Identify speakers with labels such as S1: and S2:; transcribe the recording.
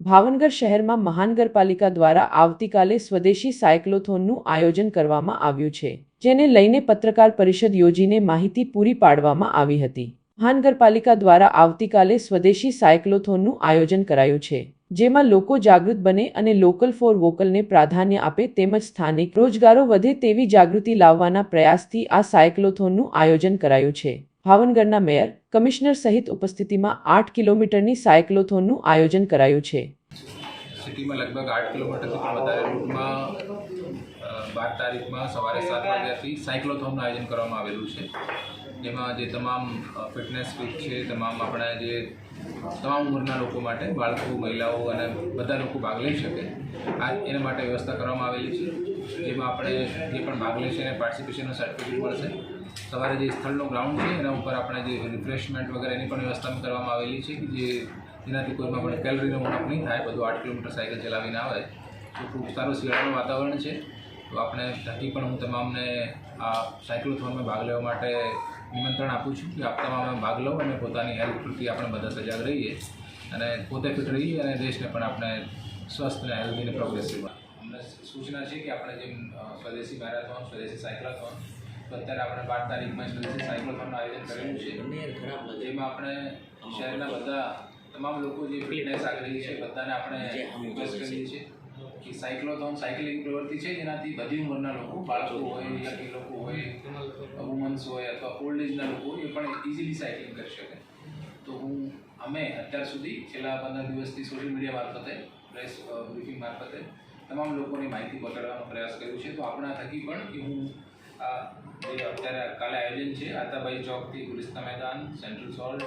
S1: ભાવનગર શહેરમાં મહાનગરપાલિકા દ્વારા આવતીકાલે સ્વદેશી સાયક્લોથોનનું આયોજન કરવામાં આવ્યું છે, જેને લઈને પત્રકાર પરિષદ યોજીને માહિતી પૂરી પાડવામાં આવી હતી। મહાનગરપાલિકા દ્વારા આવતીકાલે સ્વદેશી સાયક્લોથોનનું આયોજન કરાયું છે, જેમાં લોકો જાગૃત બને અને લોકલ ફોર વોકલને પ્રાધાન્ય આપે તેમજ સ્થાનિક રોજગારો વધે તેવી જાગૃતિ લાવવાના પ્રયાસથી આ સાયક્લોથોનનું આયોજન કરાયું છે। ભાવનગરના મેયર, કમિશનર સહિત ઉપસ્થિતિમાં 8 કિલોમીટરની સાયક્લોથોનનું આયોજન કરાયું છે।
S2: સિટીમાં લગભગ 8 કિલોમીટરથી પણ વધારે રૂટમાં 12 તારીખમાં સવારે 7 વાગ્યાથી સાયક્લોથોનનું આયોજન કરવામાં આવેલું છે, જેમાં જે તમામ ફિટનેસ ફિટ છે, તમામ આપણા જે તમામ ઉંમરના લોકો માટે, બાળકો, મહિલાઓ અને બધા લોકો ભાગ લઈ શકે એના માટે વ્યવસ્થા કરવામાં આવેલી છે, જેમાં આપણે જે પણ ભાગ લેશે એને પાર્ટિસિપેશનનો સર્ટિફિકેટ મળશે। સવારે જે સ્થળનો ગ્રાઉન્ડ છે એના ઉપર આપણે જે રિફ્રેશમેન્ટ વગેરે એની પણ વ્યવસ્થા કરવામાં આવેલી છે કે જેનાથી કોઈમાં પણ કેલરીનો ઉણપ નહીં થાય, બધું 8 કિલોમીટર સાયકલ ચલાવીને આવે તો ખૂબ સારું શિયાળાનું વાતાવરણ છે। તો આપણે થકી પણ હું તમામને આ સાયક્લોથોનમાં ભાગ લેવા માટે નિમંત્રણ આપું છું કે આપ તમામ ભાગ લો અને પોતાની હેલ્થ પ્રત્યે આપણે બધા સજાગ રહીએ અને પોતે ફિટ રહીએ અને દેશને પણ આપણે સ્વસ્થ અને હેલ્ધી અને પ્રોગ્રેસિવ અમને સૂચના છે કે આપણે જેમ સ્વદેશી મેરેથોન, સ્વદેશી સાયક્લોથોન, તો અત્યારે આપણે 12 તારીખમાં સ્વદેશી સાયક્લોથોનનું આયોજન કરેલું છે, જેમાં આપણે શહેરના બધા તમામ લોકો જે ફિટનેસ આગ્રહી છે બધાને આપણે રિક્વેસ્ટ કરીએ છીએ કે સાયક્લોથોન સાયકલિંગ પ્રવૃત્તિ છે જેનાથી બધી ઉંમરના લોકો, બાળકો હોય, યંગ લોકો હોય, વુમન્સ હોય અથવા ઓલ્ડ એજના લોકો હોય એ પણ ઇઝીલી સાયકલિંગ કરી શકે। તો અમે અત્યાર સુધી છેલ્લા 15 દિવસથી સોશિયલ મીડિયા મારફતે, પ્રેસ બ્રીફિંગ મારફતે તમામ લોકોની માહિતી પહોંચાડવાનો પ્રયાસ કર્યો છે। તો આપણા થકી પણ કે હું જે અત્યારે કાલે આયોજન છે આતાબાઈ ચોકથી ગુલિસ્તા મેદાન, સેન્ટ્રલ સોલ્ટ